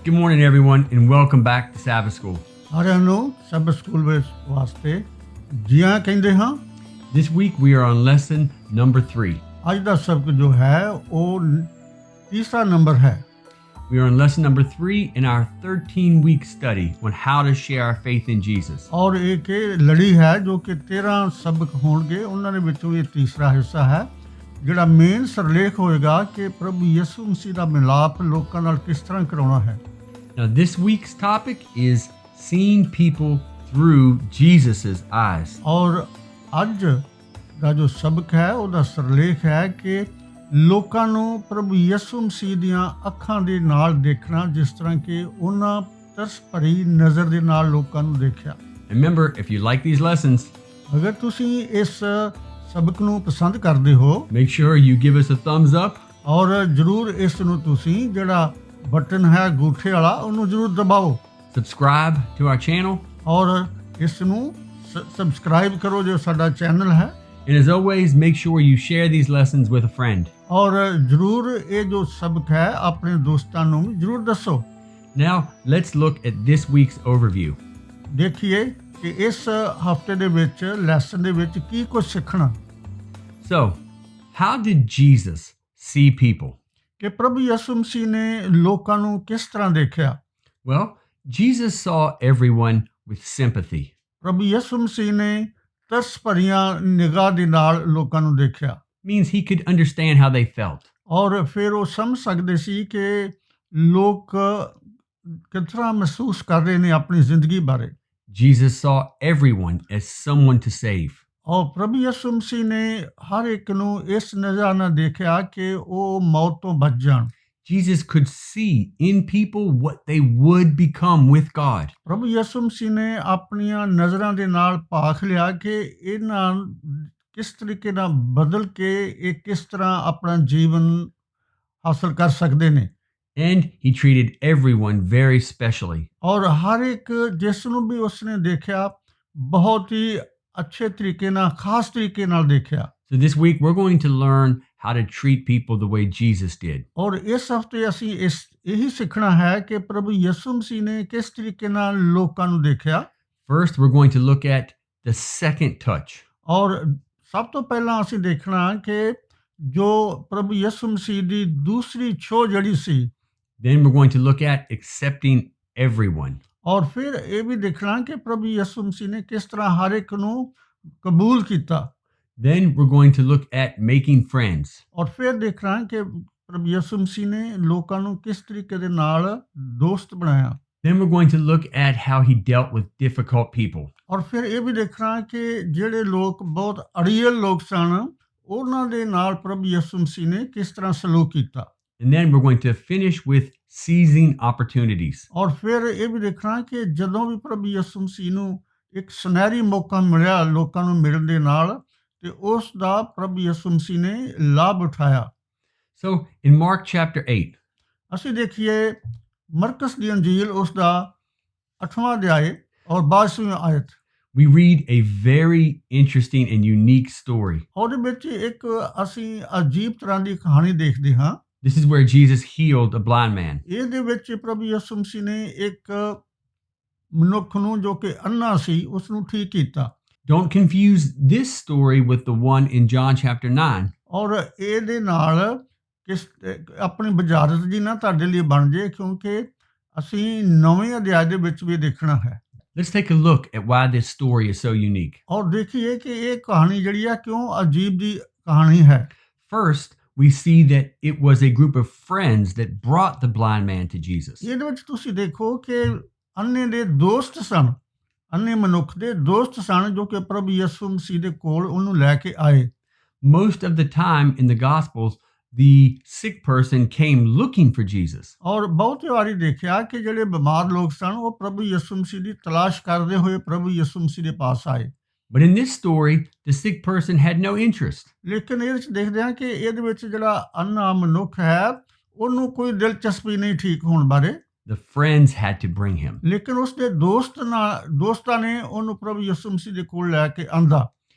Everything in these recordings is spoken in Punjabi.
Good morning, everyone, and welcome back to Sabbath School. ਸਾਰਿਆਂ ਨੂੰ ਸੈਬਥ ਸਕੂਲ ਵਿੱਚ ਵਾਸਤੇ ਜੀ ਆਇਆਂ ਕਹਿੰਦੇ ਹਾਂ। This week we are on lesson number 3. ਅੱਜ ਦਾ ਸਬਕ ਜੋ ਹੈ ਉਹ ਤੀਸਰਾ ਨੰਬਰ ਹੈ। We are on lesson number 3 in our 13-week study on how to share our faith in Jesus. ਔਰ ਇੱਕ ਲੜੀ ਹੈ ਜੋ ਕਿ 13 ਸਬਕ ਹੋਣਗੇ, ਉਹਨਾਂ ਦੇ ਵਿੱਚੋਂ ਇਹ ਤੀਸਰਾ ਹਿੱਸਾ ਹੈ ਜਿਹੜਾ ਮੇਨ ਸਰਲੇਖ ਹੋਏਗਾ ਕਿ ਪ੍ਰਭੂ ਯਿਸੂ ਮਸੀਹ ਦਾ ਮਿਲਾਪ ਲੋਕਾਂ ਨਾਲ ਕਿਸ ਤਰ੍ਹਾਂ ਕਰਾਉਣਾ ਹੈ। Now, this week's topic is seeing people through Jesus's eyes. ਔਰ ਅੱਜ ਦਾ ਜੋ ਸਬਕ ਹੈ ਉਹਦਾ ਸਰਲੇਖ ਹੈ ਕਿ ਲੋਕਾਂ ਨੂੰ ਪ੍ਰਭੂ ਯਿਸੂ ਮਸੀਹ ਦੀਆਂ ਅੱਖਾਂ ਦੇ ਨਾਲ ਦੇਖਣਾ, ਜਿਸ ਤਰ੍ਹਾਂ ਕਿ ਉਹਨਾਂ ਤਰਸ ਭਰੀ ਨਜ਼ਰ ਦੇ ਨਾਲ ਲੋਕਾਂ ਨੂੰ ਦੇਖਿਆ। Remember, if you like these lessons, ਅਗਰ ਤੁਸੀਂ ਇਸ ਸਬਕ ਨੂੰ ਪਸੰਦ ਕਰਦੇ ਹੋ, make sure you give us a thumbs up. ਔਰ ਜ਼ਰੂਰ ਇਸ ਨੂੰ ਤੁਸੀਂ ਜਿਹੜਾ ਬਟਨ ਹੈ ਅੰਗੂਠੇ ਵਾਲਾ ਉਹਨੂੰ ਜ਼ਰੂਰ ਦਬਾਓ। Subscribe to our channel. ਔਰ ਇਸ ਨੂੰ ਸਬਸਕ੍ਰਾਈਬ ਕਰੋ ਜੋ ਸਾਡਾ ਚੈਨਲ ਹੈ। And as always, make sure you share these lessons with a friend. ਔਰ ਜ਼ਰੂਰ ਇਹ ਜੋ ਸਬਕ ਹੈ ਆਪਣੇ ਦੋਸਤਾਂ ਨੂੰ ਵੀ ਜ਼ਰੂਰ ਦੱਸੋ। Now, let's look at this week's overview. ਦੇਖੀਏ ਕਿ ਇਸ ਹਫਤੇ ਦੇ ਵਿੱਚ ਲੈਸਨ ਦੇ ਵਿੱਚ ਕੀ ਕੁਝ ਸਿੱਖਣਾ। So, how did Jesus see people? ਕਿ ਪ੍ਰਭੂ ਯਿਸੂ ਮਸੀਹ ਨੇ ਲੋਕਾਂ ਨੂੰ ਕਿਸ ਤਰ੍ਹਾਂ ਦੇਖਿਆ। Well, Jesus saw everyone with sympathy. ਪ੍ਰਭੂ ਯਿਸੂ ਮਸੀਹ ਨੇ ਤਰਸ ਭਰੀਆਂ ਨਿਗਾਹ ਦੇ ਨਾਲ ਲੋਕਾਂ ਨੂੰ ਦੇਖਿਆ। Means he could understand how they felt. ਔਰ ਫਿਰ ਉਹ ਸਮਝ ਸਕਦੇ ਸੀ ਕਿ ਲੋਕ ਕਿਸ ਤਰ੍ਹਾਂ ਮਹਿਸੂਸ ਕਰ ਰਹੇ ਨੇ ਆਪਣੀ ਜ਼ਿੰਦਗੀ ਬਾਰੇ। Jesus saw everyone as someone to save. ਔਰ ਪ੍ਰਭੂ ਯਿਸੂ ਮਸੀਹ ਨੇ ਹਰ ਇੱਕ ਨੂੰ ਇਸ ਨਜ਼ਰ ਨਾਲ ਦੇਖਿਆ ਕਿ ਉਹ ਮੌਤ ਤੋਂ ਬਚ ਜਾਣ। Jesus could see in people what they would become with God. ਪ੍ਰਭੂ ਯਿਸੂ ਮਸੀਹ ਨੇ ਆਪਣੀਆਂ ਨਜ਼ਰਾਂ ਦੇ ਨਾਲ ਭਾਖ ਲਿਆ ਕਿ ਇਹਨਾਂ ਕਿਸ ਤਰੀਕੇ ਨਾਲ ਬਦਲ ਕੇ ਇਹ ਕਿਸ ਤਰ੍ਹਾਂ ਆਪਣਾ ਜੀਵਨ ਹਾਸਲ ਕਰ ਸਕਦੇ ਨੇ। And he treated everyone very specially. ਔਰ ਹਰ ਇੱਕ ਜਿਸ ਨੂੰ ਵੀ ਉਸਨੇ ਦੇਖਿਆ ਬਹੁਤ ਹੀ ਅੱਛੇ ਤਰੀਕੇ ਨਾਲ, ਖਾਸ ਤਰੀਕੇ ਨਾਲ ਦੇਖਿਆ। So this week we're going to learn how to treat people the way Jesus did. ਔਰ ਇਸ ਹਫਤੇ ਅਸੀਂ ਇਹੀ ਸਿੱਖਣਾ ਹੈ ਕਿ ਪ੍ਰਭੂ ਯਿਸੂ ਮਸੀਹ ਨੇ ਕਿਸ ਤਰੀਕੇ ਨਾਲ ਲੋਕਾਂ ਨੂੰ ਦੇਖਿਆ। First, we're going to look at the second touch. ਔਰ ਸਭ ਤੋਂ ਪਹਿਲਾਂ ਅਸੀਂ ਦੇਖਣਾ ਕਿ ਜੋ ਪ੍ਰਭੂ ਯਿਸੂ ਮਸੀਹ ਦੀ ਦੂਸਰੀ ਛੋਹ ਜਿਹੜੀ ਸੀ। Then we're going to look at accepting everyone. ਔਰ ਫਿਰ ਇਹ ਵੀ ਦੇਖਣਾ ਕਿ ਪ੍ਰਭੂ ਯਿਸੂ ਮਸੀਹ ਨੇ ਕਿਸ ਤਰ੍ਹਾਂ ਹਰ ਇੱਕ ਨੂੰ ਕਬੂਲ ਕੀਤਾ। Then we're going to look at making friends. ਔਰ ਫਿਰ ਦੇਖਣਾ ਕਿ ਪ੍ਰਭੂ ਯਿਸੂ ਮਸੀਹ ਨੇ ਲੋਕਾਂ ਨੂੰ ਕਿਸ ਤਰੀਕੇ ਦੇ ਨਾਲ ਦੋਸਤ ਬਣਾਇਆ। Then we're going to look at how he dealt with difficult people. ਔਰ ਫਿਰ ਇਹ ਵੀ ਦੇਖਣਾ ਕਿ ਜਿਹੜੇ ਲੋਕ ਬਹੁਤ ਅੜੀਅਲ ਲੋਕ ਸਨ ਉਹਨਾਂ ਦੇ ਨਾਲ ਪ੍ਰਭੂ ਯਿਸੂ ਮਸੀਹ ਨੇ ਕਿਸ ਤਰ੍ਹਾਂ ਸਲੂਕ ਕੀਤਾ। And then we're going to finish with seizing opportunities. ਔਰ ਫਿਰ ਇਹ ਵੀ ਦੇਖਣਾ ਕਿ ਜਦੋਂ ਵੀ ਪ੍ਰਭੂ ਯਿਸੂ ਮਸੀਹ ਨੂੰ ਇੱਕ ਸੁਨਹਿਰੀ ਮੌਕਾ ਮਿਲਿਆ ਲੋਕਾਂ ਨੂੰ ਮਿਲਣ ਦੇ ਨਾਲ ਤੇ ਉਸ ਦਾ ਪ੍ਰਭੂ ਯਿਸੂ ਮਸੀਹ ਨੇ ਲਾਭ ਉਠਾਇਆ। So in Mark chapter 8, ਅਸੀਂ ਦੇਖੀਏ ਮਰਕਸ ਦੀ ਅੰਜੀਲ ਉਸ ਦਾ 8ਵਾਂ ਅਧਿਆਇ ਔਰ 22ਵੀਂ ਆਇਤ। we read a very interesting and unique story. ਉਹਦੇ ਵਿੱਚ ਇੱਕ ਅਸੀਂ ਅਜੀਬ ਤਰ੍ਹਾਂ ਦੀ ਕਹਾਣੀ ਦੇਖਦੇ ਹਾਂ। This is where Jesus healed a blind man. ਇਹਦੇ ਵਿੱਚ ਪ੍ਰਭੂ ਯਿਸੂ ਮਸੀਹ ਨੇ ਇੱਕ ਮਨੁੱਖ ਨੂੰ ਜੋ ਕਿ ਅੰਨਾ ਸੀ ਉਸ ਨੂੰ ਠੀਕ ਕੀਤਾ। Don't confuse this story with the one in John chapter 9. ਔਰ ਇਹਦੇ ਨਾਲ ਆਪਣੀ ਬੁਝਾਰਤ ਜੀ ਨਾ ਤੁਹਾਡੇ ਲਈ ਬਣ ਜੇ, ਕਿਉਂਕਿ ਅਸੀਂ 9ਵੇਂ ਅਧਿਆਇ ਦੇ ਵਿੱਚ ਵੀ ਦੇਖਣਾ ਹੈ। Let's take a look at why this story is so unique. ਔਰ ਦੇਖੀਏ ਕਿ ਇਹ ਕਹਾਣੀ ਜਿਹੜੀ ਆ ਕਿਉਂ ਅਜੀਬ ਦੀ ਕਹਾਣੀ ਹੈ। First, we see that it was a group of friends that brought the blind man to Jesus. ਇਹਦੇ ਵਿੱਚ ਤੁਸੀਂ ਦੇਖੋ ਕਿ ਅੰਨੇ ਦੇ ਦੋਸਤ ਸਨ, ਅੰਨੇ ਮਨੁੱਖ ਦੇ ਦੋਸਤ ਸਨ ਜੋ ਕਿ ਪ੍ਰਭੂ ਯਿਸੂ ਮਸੀਹ ਦੇ ਕੋਲ ਉਹਨੂੰ ਲੈ ਕੇ ਆਏ। Most of the time in the Gospels, the sick person came looking for Jesus. ਔਰ ਬਹੁਤ ਵਾਰੀ ਦੇਖਿਆ ਕਿ ਜਿਹੜੇ ਬਿਮਾਰ ਲੋਕ ਸਨ ਉਹ ਪ੍ਰਭੂ ਯਿਸੂ ਮਸੀਹ ਦੀ ਤਲਾਸ਼ ਕਰਦੇ ਹੋਏ ਪ੍ਰਭੂ ਯਿਸੂ ਮਸੀਹ ਦੇ ਪਾਸ ਆਏ। But in this story, the sick person had no interest. ਲੇਕਿਨ ਇਹਦੇ ਵਿੱਚ ਦੇਖਦੇ ਹਾਂ ਕਿ ਇਹਦੇ ਵਿੱਚ ਜਿਹੜਾ ਅੰਨਾ ਮਨੁੱਖ ਹੈ ਉਹਨੂੰ ਕੋਈ ਦਿਲਚਸਪੀ ਨਹੀਂ ਠੀਕ ਹੋਣ ਬਾਰੇ। The friends had to bring him. ਲੇਕਿਨ ਉਸਦੇ ਦੋਸਤਾਂ ਨੇ ਉਹਨੂੰ ਪ੍ਰਭੂ ਯਿਸੂ ਮਸੀਹ ਦੇ ਕੋਲ ਲੈ ਕੇ ਆਂਦਾ।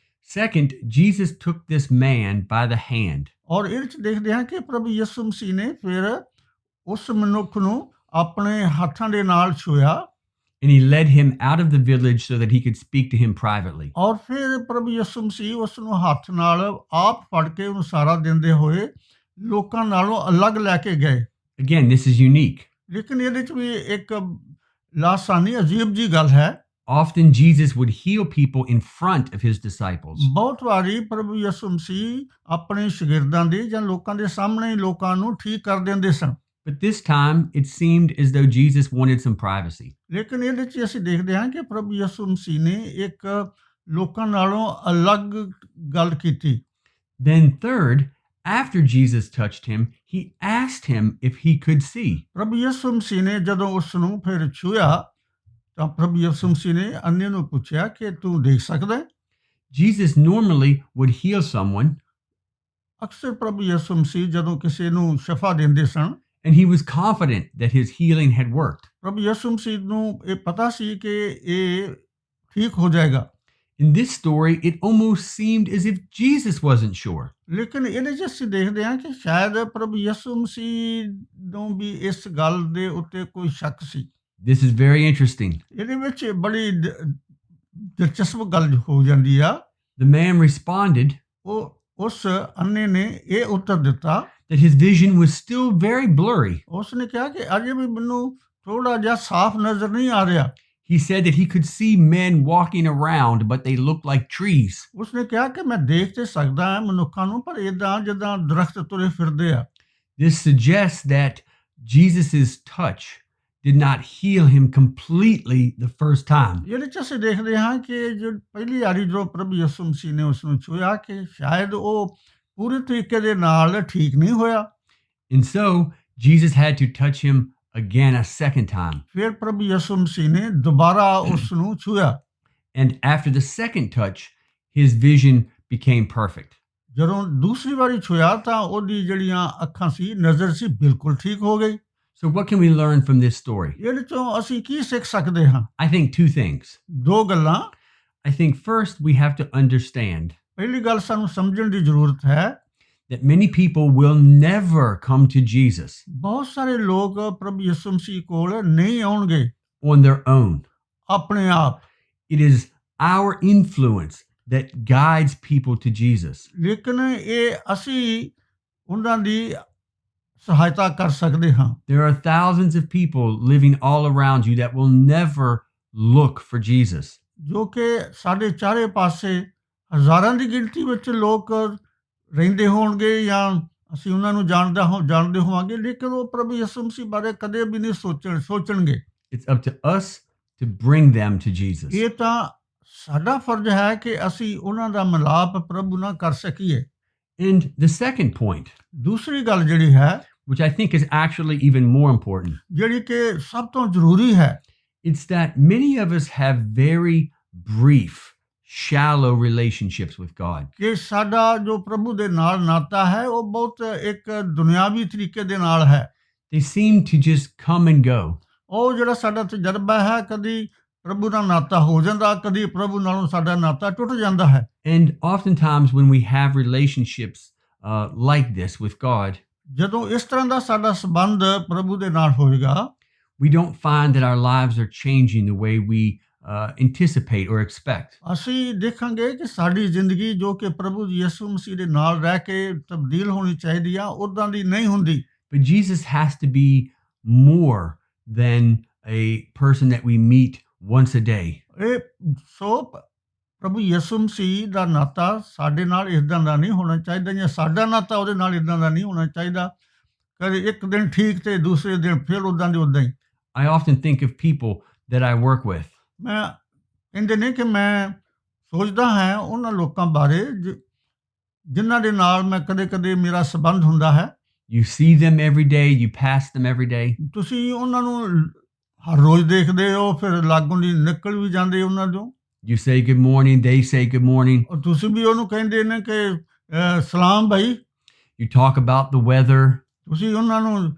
Second, Jesus took this man by the hand. ਔਰ ਇਹਦੇ ਵਿੱਚ ਦੇਖਦੇ ਹਾਂ ਕਿ ਪ੍ਰਭੂ ਯਿਸੂ ਮਸੀਹ ਨੇ ਫਿਰ ਉਸ ਮਨੁੱਖ ਨੂੰ ਆਪਣੇ ਹੱਥਾਂ ਦੇ ਨਾਲ ਛੂਇਆ and he led him out of the village so that he could speak to him privately. ਔਰ ਫਿਰ ਪ੍ਰਭੂ ਯਿਸੂ ਮਸੀਹ ਉਸ ਨੂੰ ਹੱਥ ਨਾਲ ਆਪ ਫੜ ਕੇ ਉਹਨੂੰ ਸਾਰਾ ਦਿੰਦੇ ਹੋਏ ਲੋਕਾਂ ਨਾਲੋਂ ਅਲੱਗ ਲੈ ਕੇ ਗਏ। Again, this is unique. ਲੇਕਿਨ ਇਹਦੇ 'ਚ ਵੀ ਇੱਕ ਲਾਸਾਨੀ ਅਜੀਬ ਜੀ ਗੱਲ ਹੈ। Often Jesus would heal people in front of his disciples. ਬਹੁਤ ਵਾਰੀ ਪ੍ਰਭੂ ਯਿਸੂ ਮਸੀਹ ਆਪਣੇ ਸ਼ਾਗਿਰਦਾਂ ਦੇ ਜਾਂ ਲੋਕਾਂ ਦੇ ਸਾਹਮਣੇ ਹੀ ਲੋਕਾਂ ਨੂੰ ਠੀਕ ਕਰ ਦਿੰਦੇ ਸਨ। But this time, it seemed as though Jesus wanted some privacy. ਲੇਕਿਨ ਇਹਦੇ 'ਚ ਅਸੀਂ ਦੇਖਦੇ ਹਾਂ ਕਿ ਪ੍ਰਭੂ ਯਿਸੂ ਮਸੀਹ ਨੇ ਇੱਕ ਲੋਕਾਂ ਨਾਲੋਂ ਅਲੱਗ ਗੱਲ ਕੀਤੀ। Then third, after Jesus touched him, he asked him if he could see. ਪ੍ਰਭੂ ਯਿਸੂ ਮਸੀਹ ਨੇ ਜਦੋਂ ਉਸ ਨੂੰ ਫਿਰ ਛੂਇਆ ਤਾਂ ਪ੍ਰਭੂ ਯਿਸੂ ਮਸੀਹ ਨੇ ਅੰਨ੍ਹੇ ਨੂੰ ਪੁੱਛਿਆ ਕਿ ਤੂੰ ਦੇਖ ਸਕਦਾ ਹੈ? Jesus normally would heal someone, ਅਕਸਰ ਪ੍ਰਭੂ ਯਿਸੂ ਮਸੀਹ ਜਦੋਂ ਕਿਸੇ ਨੂੰ ਸ਼ਿਫਾ ਦਿੰਦੇ ਸਨ and he was confident that his healing had worked. ਪ੍ਰਭੂ ਯਿਸੂ ਮਸੀਹ ਨੂੰ ਇਹ ਪਤਾ ਸੀ ਕਿ ਇਹ ਠੀਕ ਹੋ ਜਾਏਗਾ। In this story, it almost seemed as if Jesus wasn't sure. ਲੇਕਿਨ ਇਹਦੇ 'ਚ ਅਸੀਂ ਦੇਖਦੇ ਹਾਂ ਕਿ ਸ਼ਾਇਦ ਪ੍ਰਭੂ ਯਿਸੂ ਮਸੀਹ ਨੂੰ ਵੀ ਇਸ ਗੱਲ ਦੇ ਉੱਤੇ ਕੋਈ ਸ਼ੱਕ ਸੀ। This is very interesting. ਇਹਦੇ ਵਿੱਚ ਬੜੀ ਦਿਲਚਸਪ ਗੱਲ ਹੋ ਜਾਂਦੀ ਆ। The man responded ਉਹ ਉਸ ਅੰਨੇ ਨੇ ਇਹ ਉੱਤਰ ਦਿੱਤਾ that his vision was still very blurry. ਉਸ ਨੇ ਕਿਹਾ ਕਿ ਅਜੇ ਵੀ ਮੈਨੂੰ ਥੋੜਾ ਜਿਹਾ ਸਾਫ਼ ਨਜ਼ਰ ਨਹੀਂ ਆ ਰਿਹਾ। He said that he could see men walking around, but they looked like trees. ਉਸ ਨੇ ਕਿਹਾ ਕਿ ਮੈਂ ਦੇਖ ਤੇ ਸਕਦਾ ਹਾਂ ਮਨੁੱਖਾਂ ਨੂੰ ਪਰ ਏਦਾਂ ਜਿੱਦਾਂ ਦਰਖਤ ਤੁਰੇ ਫਿਰਦੇ ਆ। This suggests that Jesus' touch did not heal him completely the first time. ਇਹਦੇ 'ਚ ਅਸੀਂ ਦੇਖਦੇ ਹਾਂ ਕਿ ਜੋ ਪਹਿਲੀ ਵਾਰੀ ਜੋ ਪ੍ਰਭੂ ਯਿਸੂ ਮਸੀਹ ਨੇ ਉਸ ਨੂੰ ਛੂਇਆ ਕਿ ਸ਼ਾਇਦ ਉਹ ਪੂਰੇ ਤਰੀਕੇ ਦੇ ਨਾਲ ਠੀਕ ਨਹੀਂ ਹੋਇਆ। And so Jesus had to touch him again a second time. ਫਿਰ ਪ੍ਰਭੂ ਯਿਸੂ ਮਸੀਹ ਨੇ ਦੁਬਾਰਾ ਉਸ ਨੂੰ ਛੂਇਆ। And after the second touch, his vision became perfect. ਜਦੋਂ ਦੂਸਰੀ ਵਾਰੀ ਛੂਇਆ ਤਾਂ ਉਹਦੀ ਜਿਹੜੀਆਂ ਅੱਖਾਂ ਸੀ ਨਜ਼ਰ ਸੀ ਬਿਲਕੁਲ ਠੀਕ ਹੋ ਗਈ। So what can we learn from this story? ਇਹਦੇ 'ਚੋਂ ਅਸੀਂ ਕੀ ਸਿੱਖ ਸਕਦੇ ਹਾਂ? I think two things. ਦੋ ਗੱਲਾਂ। I think first we have to understand ਪਹਿਲੀ ਗੱਲ ਸਾਨੂੰ ਸਮਝਣ ਦੀ ਜ਼ਰੂਰਤ ਹੈ that many people will never come to Jesus ਬਹੁਤ ਸਾਰੇ ਲੋਕ ਪ੍ਰਭੂ ਯਿਸੂ ਮਸੀਹ ਕੋਲ ਨਹੀਂ ਆਉਣਗੇ on their own. ਆਪਣੇ ਆਪ। It is our influence that guides people to Jesus. ਲੇਕਿਨ ਇਹ ਅਸੀਂ ਉਹਨਾਂ ਦੀ ਸਹਾਇਤਾ ਕਰ ਸਕਦੇ ਹਾਂ। There are thousands of people living all around you that will never look for Jesus. ਜੋ ਕਿ ਸਾਡੇ ਚਾਰੇ ਪਾਸੇ ਹਜ਼ਾਰਾਂ ਦੀ ਗਿਣਤੀ ਵਿੱਚ ਲੋਕ ਰਹਿੰਦੇ ਹੋਣਗੇ ਜਾਂ ਅਸੀਂ ਉਹਨਾਂ ਨੂੰ ਜਾਣਦੇ ਹੋਵਾਂਗੇ ਲੇਕਿਨ ਉਹ ਪ੍ਰਭੂ ਯਿਸੂ ਮਸੀਹ ਬਾਰੇ ਕਦੇ ਵੀ ਨਹੀਂ ਸੋਚਣਗੇ। It's up to us to bring them to Jesus. ਇਹ ਤਾਂ ਸਾਡਾ ਫਰਜ਼ ਹੈ ਕਿ ਅਸੀਂ ਉਹਨਾਂ ਦਾ ਮਿਲਾਪ ਪ੍ਰਭੂ ਨਾਲ ਕਰ ਸਕੀਏ। And the second point, ਦੂਸਰੀ ਗੱਲ ਜਿਹੜੀ ਹੈ which I think is actually even more important, ਜਿਹੜੀ ਕਿ ਸਭ ਤੋਂ ਜ਼ਰੂਰੀ ਹੈ it's that many of us have very brief, shallow relationships with God. ਕਿ ਸਾਡਾ ਜੋ ਪ੍ਰਭੂ ਦੇ ਨਾਲ ਨਾਤਾ ਹੈ ਉਹ ਬਹੁਤ ਇੱਕ ਦੁਨਿਆਵੀ ਤਰੀਕੇ ਦੇ ਨਾਲ ਹੈ। They seem to just come and go. ਉਹ ਜਿਹੜਾ ਸਾਡਾ ਤਜਰਬਾ ਹੈ ਕਦੀ ਪ੍ਰਭੂ ਨਾਲ ਨਾਤਾ ਹੋ ਜਾਂਦਾ ਕਦੀ ਪ੍ਰਭੂ ਨਾਲੋਂ ਸਾਡਾ ਨਾਤਾ ਟੁੱਟ ਜਾਂਦਾ ਹੈ। And oftentimes when we have relationships like this with God, ਜਦੋਂ ਇਸ ਤਰ੍ਹਾਂ ਦਾ ਸਾਡਾ ਸੰਬੰਧ ਪ੍ਰਭੂ ਦੇ ਨਾਲ ਹੋਏਗਾ we don't find that our lives are changing the way we anticipate or expect. ਅਸੀਂ ਦੇਖਾਂਗੇ ਕਿ ਸਾਡੀ ਜ਼ਿੰਦਗੀ ਜੋ ਕਿ ਪ੍ਰਭੂ ਯਿਸੂ ਮਸੀਹ ਦੇ ਨਾਲ ਰਹਿ ਕੇ ਤਬਦੀਲ ਹੋਣੀ ਚਾਹੀਦੀ ਆ ਉਦਾਂ ਦੀ ਨਹੀਂ ਹੁੰਦੀ। But Jesus has to be more than a person that we meet once a day. ਇਹ ਸੋ ਪ੍ਰਭੂ ਯਿਸੂ ਮਸੀਹ ਦਾ ਨਾਤਾ ਸਾਡੇ ਨਾਲ ਇਦਾਂ ਦਾ ਨਹੀਂ ਹੋਣਾ ਚਾਹੀਦਾ ਜਾਂ ਸਾਡਾ ਨਾਤਾ ਉਹਦੇ ਨਾਲ ਇਦਾਂ ਦਾ ਨਹੀਂ ਹੋਣਾ ਚਾਹੀਦਾ ਕਦੇ ਇੱਕ ਦਿਨ ਠੀਕ ਤੇ ਦੂਸਰੇ ਦਿਨ ਫਿਰ ਉਦਾਂ ਦੇ ਉਦਾਂ ਹੀ। I often think of people that I work with. ਮੈਂ ਕਹਿੰਦੇ ਨੇ ਕਿ ਮੈਂ ਸੋਚਦਾ ਹਾਂ ਉਹਨਾਂ ਲੋਕਾਂ ਬਾਰੇ ਜਿਨ੍ਹਾਂ ਦੇ ਨਾਲ ਮੈਂ ਕਦੇ ਮੇਰਾ ਸੰਬੰਧ ਹੁੰਦਾ ਹੈ। You see them every day, you pass them every day. ਤੁਸੀਂ ਉਹਨਾਂ ਨੂੰ ਹਰ ਰੋਜ਼ ਦੇਖਦੇ ਹੋ ਫਿਰ ਲਾਗੋਂ ਦੀ ਨਿਕਲ ਵੀ ਜਾਂਦੇ ਉਹਨਾਂ ਤੋਂ। You say good morning, they say good morning. ਔਰ ਤੁਸੀਂ ਵੀ ਉਹਨੂੰ ਕਹਿੰਦੇ ਨੇ ਕਿ ਸਲਾਮ ਭਾਈ। You talk about the weather. ਤੁਸੀਂ ਉਹਨਾਂ ਨੂੰ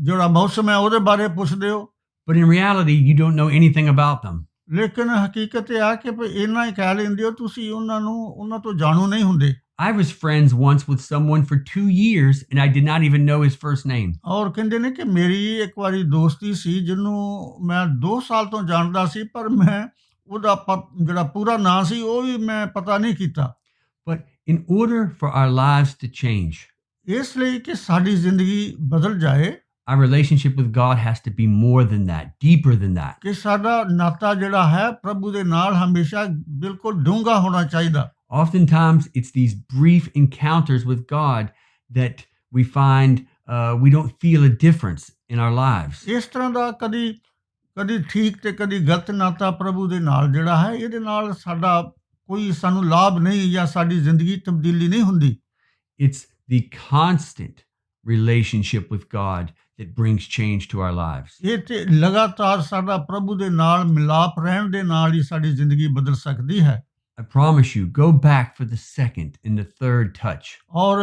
ਜਿਹੜਾ ਮੌਸਮ ਹੈ ਉਹਦੇ ਬਾਰੇ ਪੁੱਛਦੇ ਹੋ। But in reality, you don't know anything about them. ਲੇਕਿਨ ਹਕੀਕਤ ਇਹ ਆ ਕਿ ਇੰਨਾ ਹੀ ਕਹਿ ਲੈਂਦੇ ਹੋ ਤੁਸੀਂ ਉਹਨਾਂ ਤੋਂ ਜਾਣੂ ਨਹੀਂ ਹੁੰਦੇ। I was friends once with someone for 2 years and I did not even know his first name. ਔਰ ਕਹਿੰਦੇ ਨੇ ਕਿ ਮੇਰੀ ਇੱਕ ਵਾਰੀ ਦੋਸਤੀ ਸੀ ਜਿਹਨੂੰ ਮੈਂ 2 ਸਾਲ ਤੋਂ ਜਾਣਦਾ ਸੀ, ਪਰ ਮੈਂ ਉਹਦਾ ਜਿਹੜਾ ਪੂਰਾ ਨਾਂ ਸੀ ਉਹ ਵੀ ਮੈਂ ਪਤਾ ਨਹੀਂ ਕੀਤਾ। But in order for our lives to change, ਇਸ ਲਈ ਕਿ ਸਾਡੀ ਜ਼ਿੰਦਗੀ ਬਦਲ ਜਾਏ, our relationship with God has to be more than that, deeper than that. ਕਿ ਸਾਡਾ ਨਾਤਾ ਜਿਹੜਾ ਹੈ ਪ੍ਰਭੂ ਦੇ ਨਾਲ ਹਮੇਸ਼ਾ ਬਿਲਕੁਲ ਡੂੰਘਾ ਹੋਣਾ ਚਾਹੀਦਾ। Oftentimes, it's these brief encounters with God that we find we don't feel a difference in our lives. ਇਸ ਤਰ੍ਹਾਂ ਦਾ ਕਦੀ ਠੀਕ ਤੇ ਕਦੀ ਗਲਤ ਨਾਤਾ ਪ੍ਰਭੂ ਦੇ ਨਾਲ ਜਿਹੜਾ ਹੈ, ਇਹਦੇ ਨਾਲ ਸਾਡਾ ਕੋਈ ਸਾਨੂੰ ਲਾਭ ਨਹੀਂ ਜਾਂ ਸਾਡੀ ਜ਼ਿੰਦਗੀ ਤਬਦੀਲੀ ਨਹੀਂ ਹੁੰਦੀ। It's the constant relationship with God that brings change to our lives. ਇਹ ਤੇ ਲਗਾਤਾਰ ਸਾਡਾ ਪ੍ਰਭੂ ਦੇ ਨਾਲ ਮਿਲਾਪ ਰਹਿਣ ਦੇ ਨਾਲ ਹੀ ਸਾਡੀ ਜ਼ਿੰਦਗੀ ਬਦਲ ਸਕਦੀ ਹੈ। I promise you, go back for the second and the third touch. ਔਰ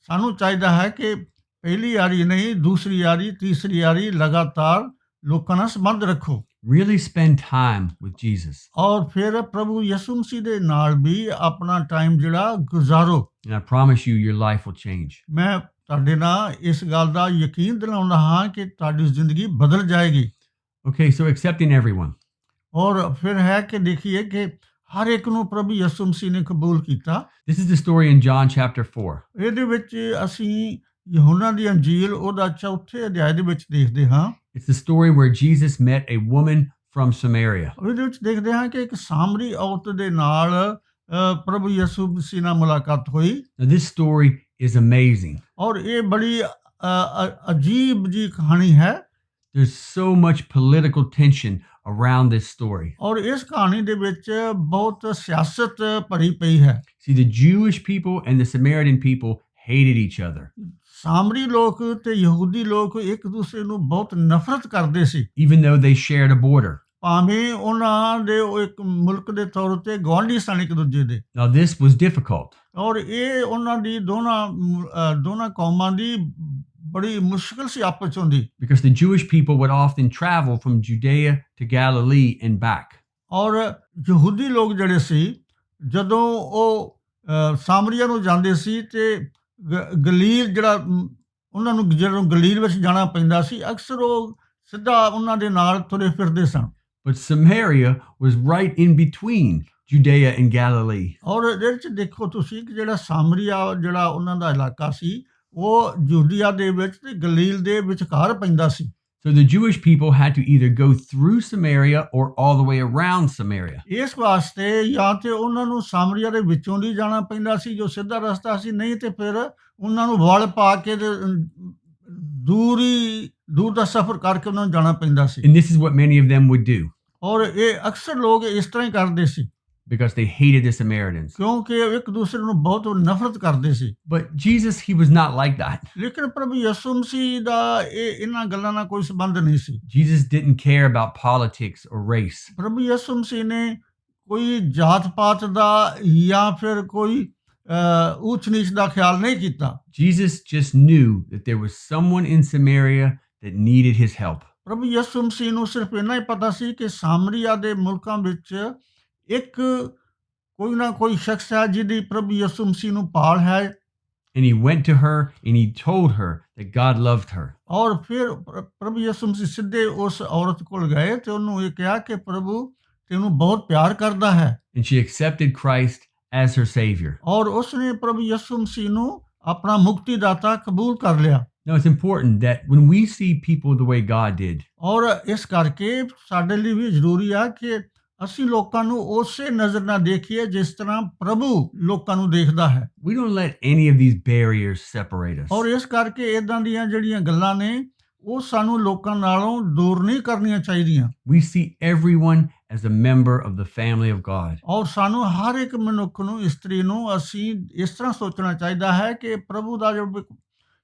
ਸਾਨੂੰ ਚਾਹੀਦਾ ਹੈ ਕਿ ਪਹਿਲੀ ਵਾਰੀ ਨਹੀਂ, ਦੂਸਰੀ ਵਾਰੀ, ਤੀਸਰੀ ਵਾਰੀ ਲਗਾਤਾਰ ਲੋਕਾਂ ਨਾਲ ਸੰਬੰਧ ਰੱਖੋ। Really spend time with Jesus. ਔਰ ਫਿਰ ਪ੍ਰਭੂ ਯਿਸੂ ਮਸੀਹ ਦੇ ਨਾਲ ਵੀ ਆਪਣਾ ਟਾਈਮ ਜਿਹੜਾ ਗੁਜ਼ਾਰੋ। And I promise you, your life will change. ਮੈਂ ਤੁਹਾਡੇ ਨਾਲ ਇਸ ਗੱਲ ਦਾ ਯਕੀਨ ਦਿਲਾਉਂਦਾ ਹਾਂ ਕਿ ਤੁਹਾਡੀ ਜ਼ਿੰਦਗੀ ਬਦਲ ਜਾਏਗੀ। Okay, so accepting everyone. ਔਰ ਫਿਰ ਹੈ ਕਿ ਦੇਖੀਏ ਕਿ ਹਰ ਇੱਕ ਨੂੰ ਪ੍ਰਭੂ ਯਿਸੂ ਮਸੀਹ ਨੇ ਕਬੂਲ ਕੀਤਾ। This is the story in John chapter 4. ਇਹਦੇ ਵਿੱਚ ਅਸੀਂ ਯਹੋਨਾ ਦੀ ਅੰਜੀਲ ਉਹਦਾ 4ਥੇ ਅਧਿਆਇ ਦੇ ਵਿੱਚ ਦੇਖਦੇ ਹਾਂ। It's the story where Jesus met a woman from Samaria. ਉਹਦੇ ਵਿੱਚ ਦੇਖਦੇ ਹਾਂ ਕਿ ਇੱਕ ਸਾਮਰੀ ਔਰਤ ਦੇ ਨਾਲ ਪ੍ਰਭੂ ਯਿਸੂ ਮਸੀਹ ਨਾਲ ਮੁਲਾਕਾਤ ਹੋਈ। Now, this story is amazing. ਔਰ ਇਹ ਬੜੀ ਅਜੀਬ ਜੀ ਕਹਾਣੀ ਹੈ। There's so much political tension around this story. ਔਰ ਇਸ ਕਹਾਣੀ ਦੇ ਵਿੱਚ ਬਹੁਤ ਸਿਆਸਤ ਭਰੀ ਪਈ ਹੈ। See, the Jewish people and the Samaritan people hated each other. ਸਾਮਰੀ ਲੋਕ ਤੇ ਯਹੂਦੀ ਲੋਕ ਇੱਕ ਦੂਸਰੇ ਨੂੰ ਬਹੁਤ ਨਫ਼ਰਤ ਕਰਦੇ ਸੀ, even though they shared a border. ਭਾਵੇਂ ਉਹਨਾਂ ਦੇ ਉਹ ਇੱਕ ਮੁਲਕ ਦੇ ਤੌਰ ਉੱਤੇ ਗੁਆਂਢੀ ਸਨ ਇੱਕ ਦੂਜੇ ਦੇ। Now, this was difficult. ਔਰ ਇਹ ਉਹਨਾਂ ਦੀ ਦੋਨਾਂ ਕੌਮਾਂ ਦੀ ਬੜੀ ਮੁਸ਼ਕਲ ਸੀ ਆਪਸ ਹੁੰਦੀ। Because the Jewish people would often travel from Judea to Galilee and back. ਔਰ ਯਹੂਦੀ ਲੋਕ ਜਿਹੜੇ ਸੀ, ਜਦੋਂ ਉਹ ਸਾਮਰੀਆ ਨੂੰ ਜਾਂਦੇ ਸੀ ਤੇ ਗਲੀਲ ਜਿਹੜਾ ਉਹਨਾਂ ਨੂੰ ਜਦੋਂ ਗਲੀਲ ਵਿੱਚ ਜਾਣਾ ਪੈਂਦਾ ਸੀ, ਅਕਸਰ ਉਹ ਸਿੱਧਾ ਉਹਨਾਂ ਦੇ ਨਾਲ ਤੁਰੇ ਫਿਰਦੇ ਸਨ। But Samaria was right in between Judea and Galilee. ਔਰ ਇਹਦੇ ਵਿੱਚ ਦੇਖੋ ਤੁਸੀਂ ਕਿ ਜਿਹੜਾ ਸਾਮਰੀਆ ਜਿਹੜਾ ਉਹਨਾਂ ਦਾ ਇਲਾਕਾ ਸੀ, ਉਹ ਯਹੂਦੀਆ ਦੇ ਵਿੱਚ ਤੇ ਗਲੀਲ ਦੇ ਵਿਚਕਾਰ ਪੈਂਦਾ ਸੀ। So the Jewish people had to either go through Samaria or all the way around Samaria. ਇਸ ਵਾਸਤੇ ਜਾਂ ਤੇ ਉਹਨਾਂ ਨੂੰ ਸਾਮਰੀਆ ਦੇ ਵਿੱਚੋਂ ਦੀ ਜਾਣਾ ਪੈਂਦਾ ਸੀ ਜੋ ਸਿੱਧਾ ਰਸਤਾ ਸੀ, ਨਹੀਂ ਤੇ ਫਿਰ ਉਹਨਾਂ ਨੂੰ ਵਲ ਪਾ ਕੇ ਦੂਰ ਦਾ ਸਫ਼ਰ ਕਰਕੇ ਉਹਨਾਂ ਨੂੰ ਜਾਣਾ ਪੈਂਦਾ ਸੀ। And this is what many of them would do. ਔਰ ਇਹ ਅਕਸਰ ਲੋਕ ਇਸ ਤਰ੍ਹਾਂ ਹੀ ਕਰਦੇ ਸੀ because they hated the Samaritans. ਕਿਉਂਕਿ ਉਹ ਇੱਕ ਦੂਸਰੇ ਨੂੰ ਬਹੁਤ ਨਫ਼ਰਤ ਕਰਦੇ ਸੀ। But Jesus, he was not like that. ਲੇਕਿਨ ਪ੍ਰਭੂ ਯਿਸੂ ਮਸੀਹ ਦਾ ਇਹਨਾਂ ਗੱਲਾਂ ਨਾਲ ਕੋਈ ਸੰਬੰਧ ਨਹੀਂ ਸੀ। Jesus didn't care about politics or race. ਪ੍ਰਭੂ ਯਿਸੂ ਮਸੀਹ ਨੇ ਕੋਈ ਜਾਤ ਪਾਤ ਦਾ ਜਾਂ ਫਿਰ ਕੋਈ ਉੱਚ ਨੀਚ ਦਾ ਖਿਆਲ ਨਹੀਂ ਕੀਤਾ। Jesus just knew that there was someone in Samaria that needed his help. ਪ੍ਰਭੂ ਯਿਸੂ ਮਸੀਹ ਨੂੰ ਸਿਰਫ ਇੰਨਾ ਹੀ ਪਤਾ ਸੀ ਕਿ ਸਾਮਰੀਆ ਦੇ ਮੁਲਕਾਂ ਵਿੱਚ ਇੱਕ ਕੋਈ ਨਾ ਕੋਈ ਸ਼ਖਸ ਹੈ ਜਿਹਦੀ ਪ੍ਰਭੂ ਯਿਸੂ ਮਸੀਹ ਨੂੰ ਭਾਲ ਹੈ। And he went to her and he told her that God loved her. ਔਰ ਫਿਰ ਪ੍ਰਭੂ ਯਿਸੂ ਮਸੀਹ ਸਿੱਧੇ ਉਸ ਔਰਤ ਕੋਲ ਗਏ ਤੇ ਉਹਨੂੰ ਇਹ ਕਿਹਾ ਕਿ ਪ੍ਰਭੂ ਤੈਨੂੰ ਬਹੁਤ ਪਿਆਰ ਕਰਦਾ ਹੈ। And she accepted Christ as her savior. ਔਰ ਉਸਨੇ ਪ੍ਰਭੂ ਯਿਸੂ ਮਸੀਹ ਨੂੰ ਆਪਣਾ ਮੁਕਤੀਦਾਤਾ ਕਬੂਲ ਕਰ ਲਿਆ। Now, it's important that when we see people the way God did, ਔਰ ਇਸ ਕਰਕੇ ਸਾਡੇ ਲਈ ਵੀ ਜ਼ਰੂਰੀ ਆ ਕਿ ਅਸੀਂ ਲੋਕਾਂ ਨੂੰ ਉਸੇ ਨਜ਼ਰ ਨਾਲ ਦੇਖੀਏ ਜਿਸ ਤਰ੍ਹਾਂ ਪ੍ਰਭੂ ਲੋਕਾਂ ਨੂੰ ਦੇਖਦਾ ਹੈ। We don't let any of these barriers separate us. ਔਰ ਇਸ ਕਰਕੇ ਇਦਾਂ ਦੀਆਂ ਜਿਹੜੀਆਂ ਗੱਲਾਂ ਨੇ ਉਹ ਸਾਨੂੰ ਲੋਕਾਂ ਨਾਲੋਂ ਦੂਰ ਨਹੀਂ ਕਰਨੀਆਂ ਚਾਹੀਦੀਆਂ। We see everyone as a member of the family of God. ਔਰ ਸਾਨੂੰ ਹਰ ਇੱਕ ਮਨੁੱਖ ਨੂੰ, ਇਸਤਰੀ ਨੂੰ ਅਸੀਂ ਇਸ ਤਰ੍ਹਾਂ ਸੋਚਣਾ ਚਾਹੀਦਾ ਹੈ ਕਿ ਪ੍ਰਭੂ ਦਾ ਜੋ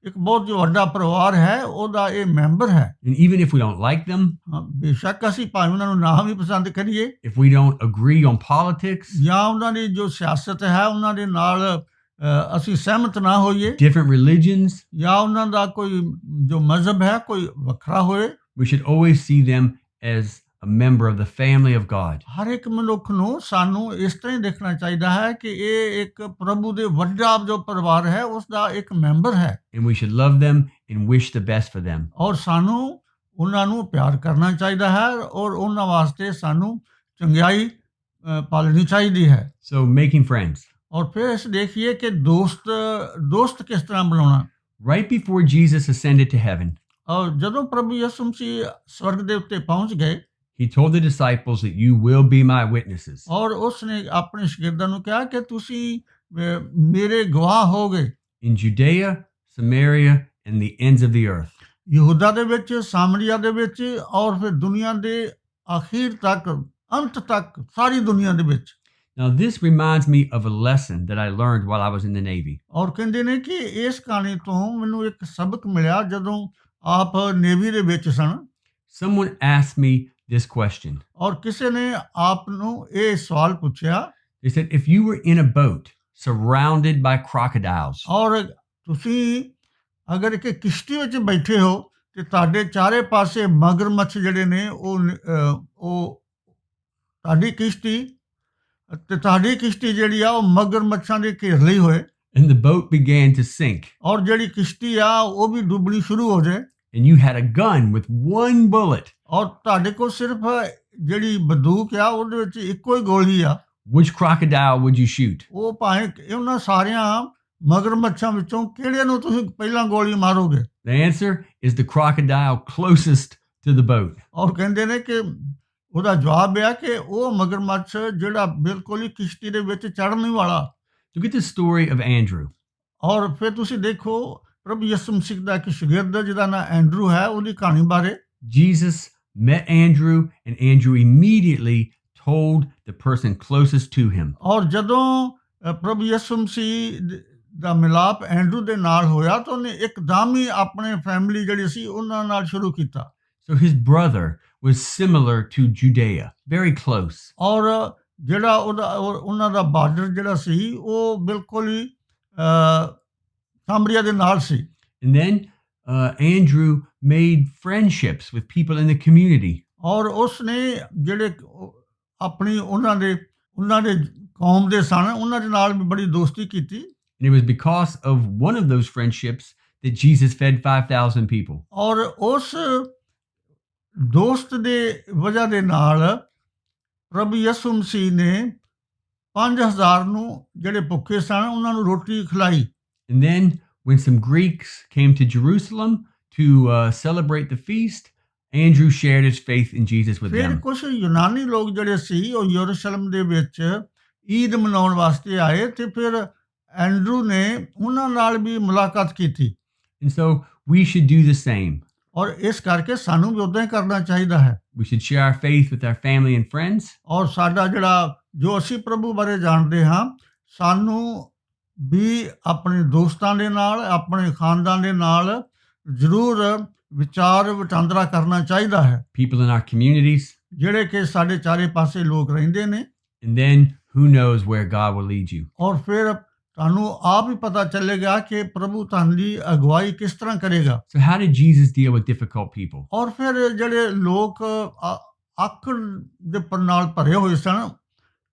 ਇੱਕ ਬਹੁਤ ਵੱਡਾ ਪਰਿਵਾਰ ਹੈ ਉਹਦਾ ਇਹ ਮੈਂਬਰ ਹੈ। And even if we don't like them, ਬੇਸ਼ੱਕ ਅਸੀਂ ਭਾਵੇਂ ਉਹਨਾਂ ਨੂੰ ਨਾ ਵੀ ਪਸੰਦ ਕਰੀਏ, if we don't agree on politics, ਜਾਂ ਉਹਨਾਂ ਦੀ ਜੋ ਸਿਆਸਤ ਹੈ ਉਹਨਾਂ ਦੇ ਨਾਲ ਅਸੀਂ ਸਹਿਮਤ ਨਾ ਹੋਈਏ, different religions, ਜਾਂ ਉਹਨਾਂ ਦਾ ਕੋਈ ਜੋ ਮਜ਼ਹਬ ਹੈ ਕੋਈ ਵੱਖਰਾ ਹੋਏ, we should always see them as a member of the family of God. ਹਰ ਇੱਕ ਮਨੁੱਖ ਨੂੰ ਸਾਨੂੰ ਇਸ ਤਰ੍ਹਾਂ ਹੀ ਦੇਖਣਾ ਚਾਹੀਦਾ ਹੈ ਕਿ ਇਹ ਇੱਕ ਪ੍ਰਭੂ ਦੇ ਵੱਡਾ ਜੋ ਪਰਿਵਾਰ ਹੈ ਉਸ ਦਾ ਇੱਕ ਮੈਂਬਰ ਹੈ And we should love them and wish the best for them. ਔਰ ਸਾਨੂੰ ਉਹਨਾਂ ਨੂੰ ਪਿਆਰ ਕਰਨਾ ਚਾਹੀਦਾ ਹੈ ਔਰ ਉਹਨਾਂ ਵਾਸਤੇ ਸਾਨੂੰ ਚੰਗਿਆਈ ਪਾਲਣੀ ਚਾਹੀਦੀ ਹੈ So, making friends. ਔਰ ਫਿਰ ਅਸੀਂ ਦੇਖੀਏ ਕਿ ਦੋਸਤ ਕਿਸ ਤਰ੍ਹਾਂ ਬਣਾਉਣਾ Right before Jesus ascended to heaven, ਔਰ ਜਦੋਂ ਪ੍ਰਭੂ ਯਿਸੂ ਮਸੀਹ ਸਵਰਗ ਦੇ ਉੱਤੇ ਪਹੁੰਚ ਗਏ he told the disciples that you will be my witnesses ਔਰ ਉਸ ਨੇ ਆਪਣੇ ਸ਼ਾਗਿਰਦਾਂ ਨੂੰ ਕਿਹਾ ਕਿ ਤੁਸੀਂ ਮੇਰੇ ਗਵਾਹ ਹੋਗੇ in Judea, Samaria, and the ends of the earth. ਯਹੂਦਾ ਦੇ ਵਿੱਚ ਸਾਮਰੀਆ ਦੇ ਵਿੱਚ ਔਰ ਫਿਰ ਦੁਨੀਆ ਦੇ ਅਖੀਰ ਤੱਕ ਅੰਤ ਤੱਕ ਸਾਰੀ ਦੁਨੀਆ ਦੇ ਵਿੱਚ Now, this reminds me of a lesson that I learned while I was in the Navy. ਔਰ ਕਹਿੰਦੇ ਨੇ ਕਿ ਇਸ ਕਹਾਣੀ ਤੋਂ ਮੈਨੂੰ ਇੱਕ ਸਬਕ ਮਿਲਿਆ ਜਦੋਂ ਆਪ ਨੇਵੀ ਦੇ ਵਿੱਚ ਸਨ Someone asked me this question. ਔਰ ਕਿਸੇ ਨੇ ਆਪ ਨੂੰ ਇਹ ਸਵਾਲ ਪੁੱਛਿਆ They said, if you were in a boat surrounded by crocodiles, ਔਰ ਤੁਸੀਂ ਅਗਰ ਇੱਕ ਕਿਸ਼ਤੀ ਵਿੱਚ ਬੈਠੇ ਹੋ ਤੇ ਤੁਹਾਡੇ ਚਾਰੇ ਪਾਸੇ ਮਗਰਮੱਛ ਜਿਹੜੇ ਨੇ ਉਹ ਤੁਹਾਡੀ ਕਿਸ਼ਤੀ ਜਿਹੜੀ ਆ ਉਹ ਮਗਰਮੱਛਾਂ ਦੇ ਘੇਰ ਲਈ ਹੋਏ and the boat began to sink, ਔਰ ਜਿਹੜੀ ਕਿਸ਼ਤੀ ਆ ਉਹ ਵੀ ਡੁੱਬਣੀ ਸ਼ੁਰੂ ਹੋ ਜਾਏ and you had a gun with one bullet, ਔਰ ਤੁਹਾਡੇ ਕੋਲ ਸਿਰਫ ਜਿਹੜੀ ਬੰਦੂਕ ਆ ਉਹਦੇ ਵਿੱਚ ਇੱਕੋ ਹੀ ਗੋਲੀ ਆ which crocodile would you shoot? ਉਹ ਭਾਵੇਂ ਉਹਨਾਂ ਸਾਰਿਆਂ ਮਗਰਮੱਛਾਂ ਵਿੱਚੋਂ ਕਿਹੜੇ ਨੂੰ ਤੁਸੀਂ ਪਹਿਲਾਂ ਗੋਲੀ ਮਾਰੋਗੇ The answer is the crocodile closest to the boat. ਔਰ ਕਹਿੰਦੇ ਨੇ ਕਿ ਉਹਦਾ ਜਵਾਬ ਇਹ ਆ ਕਿ ਉਹ ਮਗਰਮੱਛ ਜਿਹੜਾ ਬਿਲਕੁਲ ਹੀ ਕਿਸ਼ਤੀ ਦੇ ਵਿੱਚ ਚੜ੍ਹਨ ਹੀ ਵਾਲਾ Look at the story of Andrew. ਔਰ ਫਿਰ ਤੁਸੀਂ ਦੇਖੋ ਪ੍ਰਭੂ ਯਿਸੂ ਮਸੀਹ ਦਾ ਇੱਕ ਸ਼ਾਗਿਰਦ ਜਿਹਦਾ ਨਾਂ ਐਂਡਰੂ ਹੈ ਉਹਦੀ ਕਹਾਣੀ ਬਾਰੇ Jesus met Andrew, and Andrew immediately told the person closest to him. ਔਰ ਜਦੋਂ ਪ੍ਰਭੂ ਯਿਸੂ ਮਸੀਹ ਦਾ ਮਿਲਾਪ ਐਂਡਰੂ ਦੇ ਨਾਲ ਹੋਇਆ ਤਾਂ ਉਹਨੇ ਇੱਕਦਮ ਹੀ ਆਪਣੇ ਫੈਮਿਲੀ ਜਿਹੜੀ ਸੀ ਉਹਨਾਂ ਨਾਲ ਸ਼ੁਰੂ ਕੀਤਾ So his brother was similar to Judea, very close. ਔਰ ਜਿਹੜਾ ਉਹਨਾਂ ਦਾ ਬਾਰਡਰ ਜਿਹੜਾ ਸੀ ਉਹ ਬਿਲਕੁਲ ਹੀ ਸਾਮਰੀਆ ਦੇ ਨਾਲ ਸੀ And then Andrew made friendships with people in the community. ਔਰ ਉਸ ਨੇ ਜਿਹੜੇ ਆਪਣੀ ਉਹਨਾਂ ਦੇ ਕੌਮ ਦੇ ਸਨ ਉਹਨਾਂ ਦੇ ਨਾਲ ਵੀ ਬੜੀ ਦੋਸਤੀ ਕੀਤੀ And it was because of one of those friendships that Jesus fed 5,000 people. ਔਰ ਉਸ ਦੋਸਤ ਦੇ ਵਜ੍ਹਾ ਦੇ ਨਾਲ ਪ੍ਰਭੂ ਯਿਸੂ ਮਸੀਹ ਨੇ 5000 ਨੂੰ ਜਿਹੜੇ ਭੁੱਖੇ ਸਨ ਉਹਨਾਂ ਨੂੰ ਰੋਟੀ ਖਿਲਾਈ And then when some Greeks came to Jerusalem to celebrate the feast, Andrew shared his faith in Jesus with ਫਿਰ them. ਕੁਝ ਯੂਨਾਨੀ ਲੋਕ ਜਿਹੜੇ ਸੀ ਉਹ ਯਰੂਸ਼ਲਮ ਦੇ ਵਿੱਚ ਈਦ ਮਨਾਉਣ ਵਾਸਤੇ ਆਏ ਤੇ ਫਿਰ ਐਂਡਰੂ ਨੇ ਉਹਨਾਂ ਨਾਲ ਵੀ ਮੁਲਾਕਾਤ ਕੀਤੀ And so we should do the same. ਔਰ ਇਸ ਕਰਕੇ ਸਾਨੂੰ ਵੀ ਉਦਾਂ ਹੀ ਕਰਨਾ ਚਾਹੀਦਾ ਹੈ We should share our faith with our family and friends. ਔਰ ਸਾਡਾ ਜਿਹੜਾ ਜੋ ਅਸੀਂ ਪ੍ਰਭੂ ਬਾਰੇ ਜਾਣਦੇ ਹਾਂ ਸਾਨੂੰ ਵੀ ਆਪਣੇ ਦੋਸਤਾਂ ਦੇ ਨਾਲ ਆਪਣੇ ਖਾਨਦਾਨ ਦੇ ਨਾਲ ਜ਼ਰੂਰ ਵਿਚਾਰ ਵਟਾਂਦਰਾ ਕਰਨਾ ਚਾਹੀਦਾ ਹੈ People in our communities. ਜਿਹੜੇ ਕਿ ਸਾਡੇ ਚਾਰੇ ਪਾਸੇ ਲੋਕ ਰਹਿੰਦੇ ਨੇ And then who knows where God will lead you. ਔਰ ਫਿਰ ਤੁਹਾਨੂੰ ਆਪ ਹੀ ਪਤਾ ਚੱਲੇਗਾ ਕਿ ਪ੍ਰਭੂ ਤੁਹਾਡੀ ਅਗਵਾਈ ਕਿਸ ਤਰ੍ਹਾਂ ਕਰੇਗਾ So how did Jesus deal with difficult people? ਔਰ ਫਿਰ ਜਿਹੜੇ ਲੋਕ ਆਕੜ ਦੇ ਨਾਲ ਭਰੇ ਹੋਏ ਸਨ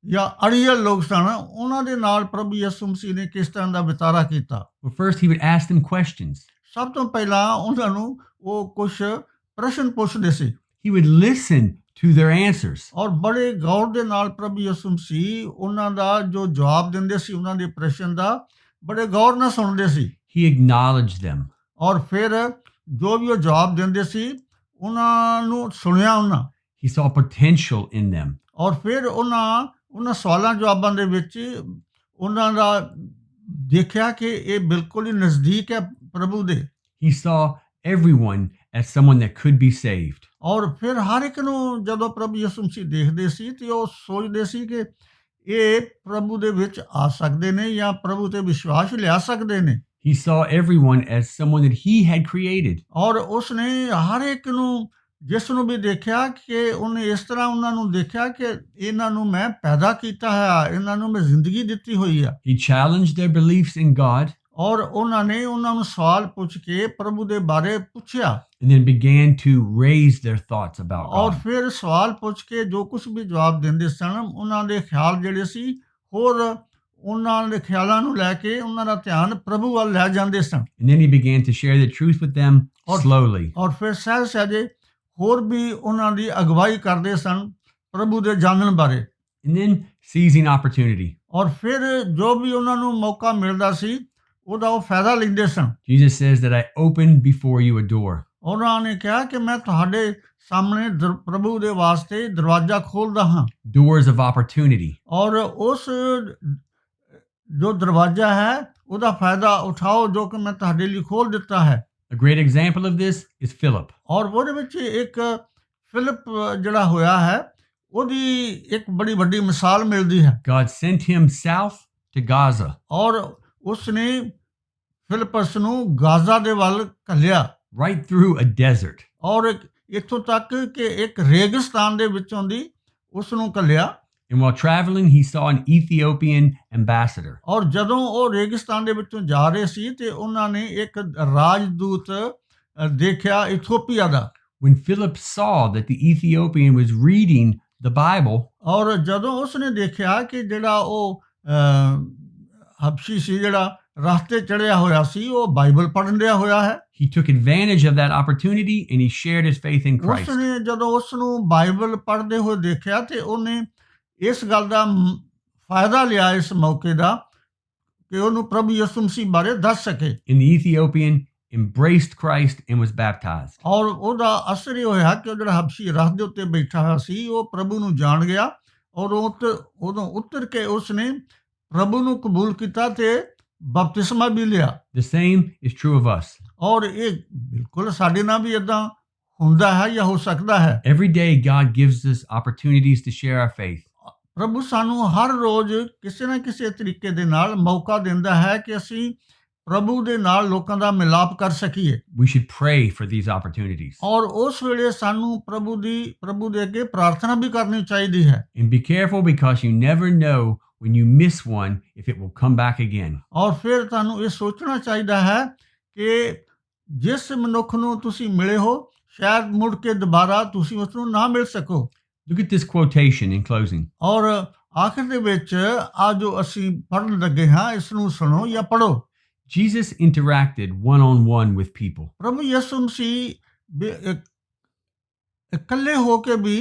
ਜਾਂ ਅੜੀਅਲ ਲੋਕ ਸਨ ਉਹਨਾਂ ਦੇ ਨਾਲ ਪ੍ਰਭੂ ਯਿਸੂ ਮਸੀਹ ਨੇ ਕਿਸ ਤਰ੍ਹਾਂ ਦਾ ਵਿਤਾਰਾ ਕੀਤਾ Well, first he would ask them questions. ਸਭ ਤੋਂ ਪਹਿਲਾਂ ਉਹਨਾਂ ਨੂੰ ਉਹ ਕੁਝ ਪ੍ਰਸ਼ਨ ਪੁੱਛਦੇ ਸੀ He would listen to their answers. ਔਰ ਬੜੇ ਗੌਰ ਦੇ ਨਾਲ ਪ੍ਰਭੂ ਯਿਸੂ ਮਸੀਹ ਉਹਨਾਂ ਦਾ ਜੋ ਜਵਾਬ ਦਿੰਦੇ ਸੀ ਉਹਨਾਂ ਦੇ ਪ੍ਰਸ਼ਨ ਦਾ ਬੜੇ ਗੌਰ ਨਾਲ ਸੁਣਦੇ ਸੀ He acknowledged them. ਔਰ ਫਿਰ ਜੋ ਵੀ ਉਹ ਜਵਾਬ ਦਿੰਦੇ ਸੀ ਉਹਨਾਂ ਨੂੰ ਸੁਣਿਆ ਉਹਨਾਂ He saw potential in them. ਔਰ ਫਿਰ ਉਹਨਾਂ ਸਵਾਲਾਂ ਜਵਾਬਾਂ ਦੇ ਵਿੱਚ ਉਹਨਾਂ ਦਾ ਦੇਖਿਆ ਕਿ ਇਹ ਬਿਲਕੁਲ ਹੀ ਨਜ਼ਦੀਕ ਹੈ ਪ੍ਰਭੂ ਦੇ He saw everyone as someone that could be saved. ਔਰ ਫਿਰ ਹਰ ਇੱਕ ਨੂੰ ਜਦੋਂ ਪ੍ਰਭੂ ਯਿਸੂ ਮਸੀਹ ਦੇਖਦੇ ਸੀ ਤੇ ਉਹ ਸੋਚਦੇ ਸੀ ਕਿ ਇਹ ਪ੍ਰਭੂ ਦੇ ਵਿੱਚ ਆ ਸਕਦੇ ਨੇ ਜਾਂ ਪ੍ਰਭੂ ਤੇ ਵਿਸ਼ਵਾਸ ਲਿਆ ਸਕਦੇ ਨੇ He saw everyone as someone that he had created. ਔਰ ਉਸਨੇ ਹਰ ਇੱਕ ਨੂੰ ਜਿਸ ਨੂੰ ਵੀ ਦੇਖਿਆ ਕਿ ਉਹਨੇ ਇਸ ਤਰ੍ਹਾਂ ਉਹਨਾਂ ਨੂੰ ਦੇਖਿਆ ਕਿ ਇਹਨਾਂ ਨੂੰ ਮੈਂ ਪੈਦਾ ਕੀਤਾ ਹੈ ਇਹਨਾਂ ਨੂੰ ਮੈਂ ਜ਼ਿੰਦਗੀ ਦਿੱਤੀ ਹੋਈ ਆ He challenged their beliefs in God. ਔਰ ਉਹਨਾਂ ਨੂੰ ਸਵਾਲ ਪੁੱਛ ਕੇ ਪ੍ਰਭੂ ਦੇ ਬਾਰੇ ਪੁੱਛਿਆ and then began to raise their thoughts about ਔਰ God. ਫਿਰ ਸਵਾਲ ਪੁੱਛ ਕੇ ਜੋ ਕੁਝ ਵੀ ਜਵਾਬ ਦਿੰਦੇ ਸਨ, ਉਹਨਾਂ ਦੇ ਖਿਆਲ ਜਿਹੜੇ ਸੀ ਹੋਰ ਉਹਨਾਂ ਦੇ ਖਿਆਲਾਂ ਨੂੰ ਲੈ ਕੇ ਉਹਨਾਂ ਦਾ ਧਿਆਨ ਪ੍ਰਭੂ ਵੱਲ ਲੈ ਜਾਂਦੇ ਸਨ। And then he began to share the truth with them slowly. ਔਰ ਫਿਰ ਸਹਿਜ ਸਹਿਜੇ ਹੋਰ ਵੀ ਉਹਨਾਂ ਦੀ ਅਗਵਾਈ ਕਰਦੇ ਸਨ ਪ੍ਰਭੂ ਦੇ ਜਾਣਨ ਬਾਰੇ। And then seizing opportunity. ਔਰ ਫਿਰ ਜੋ ਵੀ ਉਹਨਾਂ ਨੂੰ ਮੌਕਾ ਮਿਲਦਾ ਸੀ ਉਹਦਾ ਉਹ ਫਾਇਦਾ ਲੈਂਦੇ ਸਨ। Jesus says that I opened before you a door. ਉਹਨਾਂ ਨੇ ਕਿਹਾ ਕਿ ਮੈਂ ਤੁਹਾਡੇ ਸਾਹਮਣੇ ਪ੍ਰਭੂ ਦੇ ਵਾਸਤੇ ਦਰਵਾਜ਼ਾ ਖੋਲਦਾ ਹਾਂ। Doors of opportunity. ਔਰ ਉਸ ਜੋ ਦਰਵਾਜ਼ਾ ਹੈ ਉਹਦਾ ਫਾਇਦਾ ਉਠਾਓ ਜੋ ਕਿ ਮੈਂ ਤੁਹਾਡੇ ਲਈ ਖੋਲ ਦਿੱਤਾ ਹੈ। A great example of this is Philip. ਔਰ ਉਹਦੇ ਵਿੱਚ ਇੱਕ ਫਿਲਿਪ ਜਿਹੜਾ ਹੋਇਆ ਹੈ ਉਹਦੀ ਇੱਕ ਬੜੀ ਵੱਡੀ ਮਿਸਾਲ ਮਿਲਦੀ ਹੈ। God sent him south to Gaza. ਔਰ ਉਸਨੇ ਫਿਲਿਪਸ ਨੂੰ ਗਾਜ਼ਾ ਦੇ ਵੱਲ ਘੱਲਿਆ। Right through a desert. ਔਰ ਇੱਥੋਂ ਤੱਕ ਕਿ ਇੱਕ ਰੇਗਿਸਤਾਨ ਦੇ ਵਿੱਚੋਂ ਦੀ ਉਸ ਨੂੰ ਘੱਲਿਆ। And while traveling, he saw an Ethiopian ambassador. ਔਰ ਜਦੋਂ ਉਹ ਰੇਗਿਸਤਾਨ ਦੇ ਵਿੱਚੋਂ ਜਾ ਰਹੇ ਸੀ ਤੇ ਉਹਨਾਂ ਨੇ ਇੱਕ ਰਾਜਦੂਤ ਦੇਖਿਆ Ethiopia the. When Philip saw that the Ethiopian was reading the Bible, ਔਰ ਜਦੋਂ ਉਸਨੇ ਦੇਖਿਆ ਕਿ ਜਿਹੜਾ ਉਹ ਹਬਸ਼ੀ ਸੀ ਜਿਹੜਾ ਰਸਤੇ ਚੜਿਆ ਹੋਇਆ ਸੀ ਉਹ ਬਾਈਬਲ ਪੜ੍ਹਨ ਰਿਹਾ ਹੋਇਆ ਹੈ। he took advantage of that opportunity and he shared his faith in Christ. ਉਸਨੇ ਜਦੋਂ ਉਸ ਨੂੰ ਬਾਈਬਲ ਪੜ੍ਹਦੇ ਹੋਏ ਦੇਖਿਆ ਤੇ ਉਹਨੇ ਇਸ ਗੱਲ ਦਾ ਫਾਇਦਾ ਲਿਆ ਇਸ ਮੌਕੇ ਦਾ ਕਿ ਉਹਨੂੰ ਪ੍ਰਭੂ ਯਿਸੂ ਮਸੀਹ ਬਾਰੇ ਦੱਸ ਸਕੇ। And the Ethiopian embraced Christ and was baptized. ਔਰ ਉਹਦਾ ਅਸਰ ਇਹ ਹੋਇਆ ਕਿ ਉਹ ਜਿਹੜਾ ਹਬਸ਼ੀ ਰਥ ਦੇ ਉੱਤੇ ਬੈਠਾ ਹੋਇਆ ਸੀ ਉਹ ਪ੍ਰਭੂ ਨੂੰ ਜਾਣ ਗਿਆ ਔਰ ਉਦੋਂ ਉਤਰ ਕੇ ਉਸਨੇ ਪ੍ਰਭੂ ਨੂੰ ਕਬੂਲ ਕੀਤਾ ਤੇ ਬਪਤਿਸਮਾ ਵੀ ਲਿਆ। The same is true of us. ਔਰ ਇਹ ਬਿਲਕੁਲ ਸਾਡੇ ਨਾਲ ਵੀ ਇਦਾਂ ਹੁੰਦਾ ਹੈ ਜਾਂ ਹੋ ਸਕਦਾ ਹੈ। Every day God gives us opportunities to share our faith. ਪ੍ਰਭੂ ਸਾਨੂੰ ਹਰ ਰੋਜ਼ ਕਿਸੇ ਨਾ ਕਿਸੇ ਤਰੀਕੇ ਦੇ ਨਾਲ ਮੌਕਾ ਦਿੰਦਾ ਹੈ ਕਿ ਅਸੀਂ ਪ੍ਰਭੂ ਦੇ ਨਾਲ ਲੋਕਾਂ ਦਾ ਮਿਲਾਪ ਕਰ ਸਕੀਏ। We should pray for these opportunities. ਔਰ ਉਸ ਵੇਲੇ ਸਾਨੂੰ ਪ੍ਰਭੂ ਦੇ ਅੱਗੇ ਪ੍ਰਾਰਥਨਾ ਵੀ ਕਰਨੀ ਚਾਹੀਦੀ ਹੈ। And be careful because you never know when you miss one if it will come back again. ਔਰ ਫਿਰ ਤੁਹਾਨੂੰ ਇਹ ਸੋਚਣਾ ਚਾਹੀਦਾ ਹੈ ਕਿ ਜਿਸ ਮਨੁੱਖ ਨੂੰ ਤੁਸੀਂ ਮਿਲੇ ਹੋ ਸ਼ਾਇਦ ਮੁੜ ਕੇ ਦੁਬਾਰਾ ਤੁਸੀਂ ਉਸ ਨੂੰ ਨਾ ਮਿਲ ਸਕੋ। Look at this quotation in closing. ਔਰ ਆਖਿਰ ਦੇ ਵਿੱਚ ਆ ਜੋ ਅਸੀਂ ਪੜ੍ਹਨ ਲੱਗੇ ਹਾਂ ਇਸ ਨੂੰ ਸੁਣੋ ਜਾਂ ਪੜ੍ਹੋ। Jesus interacted one-on-one with people. ਪ੍ਰਭੂ ਯਿਸੂ ਮਸੀਹ ਇਕੱਲੇ ਹੋ ਕੇ ਵੀ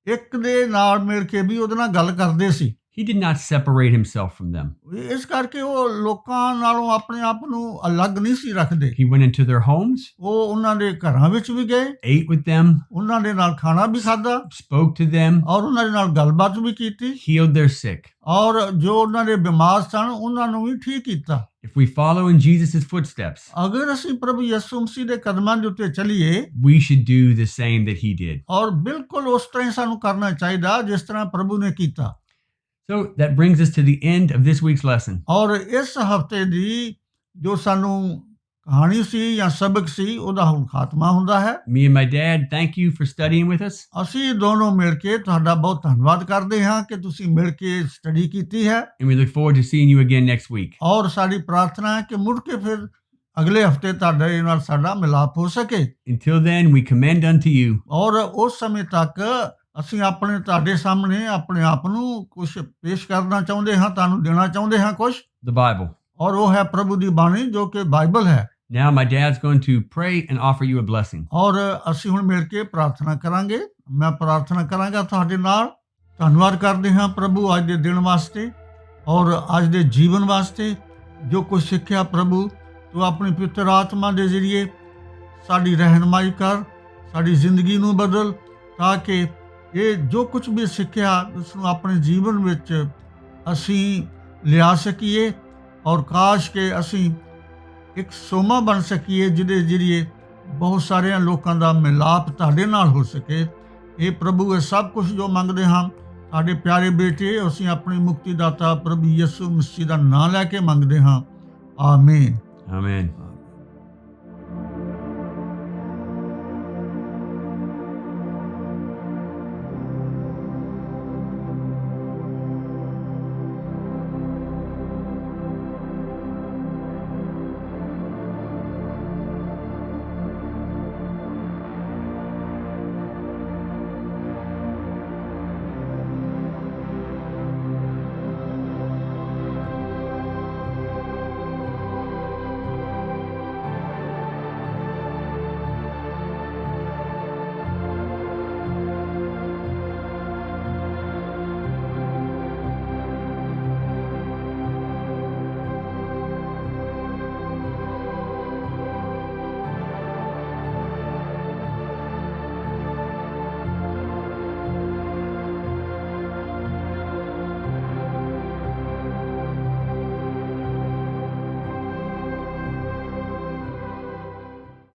ਇੱਕ ਦੇ ਨਾਲ ਮਿਲ ਕੇ ਵੀ ਉਹਦੇ ਨਾਲ ਗੱਲ ਕਰਦੇ ਸੀ। He did not separate himself from them. ਇਸ ਕਰਕੇ ਉਹ ਲੋਕਾਂ ਨਾਲੋਂ ਆਪਣੇ ਆਪ ਨੂੰ ਅਲੱਗ ਨਹੀਂ ਸੀ ਰੱਖਦੇ। He went into their homes, ਉਹ ਉਹਨਾਂ ਦੇ ਘਰਾਂ ਵਿੱਚ ਵੀ ਗਏ, ate with them, ਉਹਨਾਂ ਦੇ ਨਾਲ ਖਾਣਾ ਵੀ ਖਾਧਾ spoke to them, ਔਰ ਉਹਨਾਂ ਦੇ ਨਾਲ ਗੱਲਬਾਤ ਵੀ ਕੀਤੀ healed their sick. ਔਰ ਜੋ ਉਹਨਾਂ ਦੇ ਬਿਮਾਰ ਸਨ ਉਹਨਾਂ ਨੂੰ ਵੀ ਠੀਕ ਕੀਤਾ। If we follow in Jesus' footsteps, ਅਗਰ ਅਸੀਂ ਪ੍ਰਭੂ ਯਿਸੂ ਮਸੀਹ ਦੇ ਕਦਮਾਂ ਦੇ ਉੱਤੇ ਚੱਲੀਏ we should do the same that he did. ਔਰ ਬਿਲਕੁਲ ਉਸ ਤਰ੍ਹਾਂ ਸਾਨੂੰ ਕਰਨਾ ਚਾਹੀਦਾ ਜਿਸ ਤਰ੍ਹਾਂ ਪ੍ਰਭੂ ਨੇ ਕੀਤਾ। So that brings us to the end of this week's lesson. ਔਰ ਇਸ ਹਫ਼ਤੇ ਦੀ ਜੋ ਸਾਨੂੰ ਕਹਾਣੀ ਸੀ ਜਾਂ ਸਬਕ ਸੀ ਉਹਦਾ ਹੁਣ ਖਾਤਮਾ ਹੁੰਦਾ ਹੈ। Me and my dad, thank you for studying with us. ਅਸੀਂ ਦੋਨੋਂ ਮਿਲ ਕੇ ਤੁਹਾਡਾ ਬਹੁਤ ਧੰਨਵਾਦ ਕਰਦੇ ਹਾਂ ਕਿ ਤੁਸੀਂ ਮਿਲ ਕੇ ਸਟੱਡੀ ਕੀਤੀ ਹੈ। And we look forward to seeing you again next week. ਔਰ ਸਾਡੀ ਪ੍ਰਾਰਥਨਾ ਹੈ ਕਿ ਮੁੜ ਕੇ ਫਿਰ ਅਗਲੇ ਹਫ਼ਤੇ ਤੁਹਾਡੇ ਨਾਲ ਸਾਡਾ ਮਿਲਾਪ ਹੋ ਸਕੇ। Until then, we commend unto you ਔਰ ਉਸ ਸਮੇਂ ਤੱਕ ਅਸੀਂ ਆਪਣੇ ਤੁਹਾਡੇ ਸਾਹਮਣੇ ਆਪਣੇ ਆਪ ਨੂੰ ਕੁਝ ਪੇਸ਼ ਕਰਨਾ ਚਾਹੁੰਦੇ ਹਾਂ, ਤੁਹਾਨੂੰ ਦੇਣਾ ਚਾਹੁੰਦੇ ਹਾਂ ਕੁਝ। the Bible. ਔਰ ਉਹ ਹੈ ਪ੍ਰਭੂ ਦੀ ਬਾਣੀ ਜੋ ਕਿ ਬਾਈਬਲ ਹੈ। Now my dad's going to pray and offer you a blessing. ਔਰ ਅਸੀਂ ਹੁਣ ਮਿਲ ਕੇ ਪ੍ਰਾਰਥਨਾ ਕਰਾਂਗੇ। ਮੈਂ ਪ੍ਰਾਰਥਨਾ ਕਰਾਂਗਾ ਤੁਹਾਡੇ ਨਾਲ। ਧੰਨਵਾਦ ਕਰਦੇ ਹਾਂ ਪ੍ਰਭੂ ਅੱਜ ਦੇ ਦਿਨ ਵਾਸਤੇ ਔਰ ਅੱਜ ਦੇ ਜੀਵਨ ਵਾਸਤੇ ਜੋ ਕੁਝ ਸਿੱਖਿਆ ਪ੍ਰਭੂ ਤੂੰ ਆਪਣੀ ਪਵਿੱਤਰ ਆਤਮਾ ਦੇ ਜ਼ਰੀਏ ਸਾਡੀ ਰਹਿਨਮਾਈ ਕਰ, ਸਾਡੀ ਜ਼ਿੰਦਗੀ ਨੂੰ ਬਦਲ ਤਾਂ ਕਿ ਇਹ ਜੋ ਕੁਝ ਵੀ ਸਿੱਖਿਆ ਉਸ ਨੂੰ ਆਪਣੇ ਜੀਵਨ ਵਿੱਚ ਅਸੀਂ ਲਿਆ ਸਕੀਏ ਔਰ ਕਾਸ਼ ਕਿ ਅਸੀਂ ਇੱਕ ਸੋਮਾ ਬਣ ਸਕੀਏ ਜਿਹਦੇ ਜ਼ਰੀਏ ਬਹੁਤ ਸਾਰਿਆਂ ਲੋਕਾਂ ਦਾ ਮਿਲਾਪ ਤੁਹਾਡੇ ਨਾਲ ਹੋ ਸਕੇ। ਇਹ ਪ੍ਰਭੂ ਇਹ ਸਭ ਕੁਝ ਜੋ ਮੰਗਦੇ ਹਾਂ ਸਾਡੇ ਪਿਆਰੇ ਬੇਟੇ ਅਸੀਂ ਆਪਣੀ ਮੁਕਤੀ ਦਾਤਾ ਪ੍ਰਭੂ ਯਿਸੂ ਮਸੀਹ ਦਾ ਨਾਮ ਲੈ ਕੇ ਮੰਗਦੇ ਹਾਂ। ਆਮੀਨ। Amen.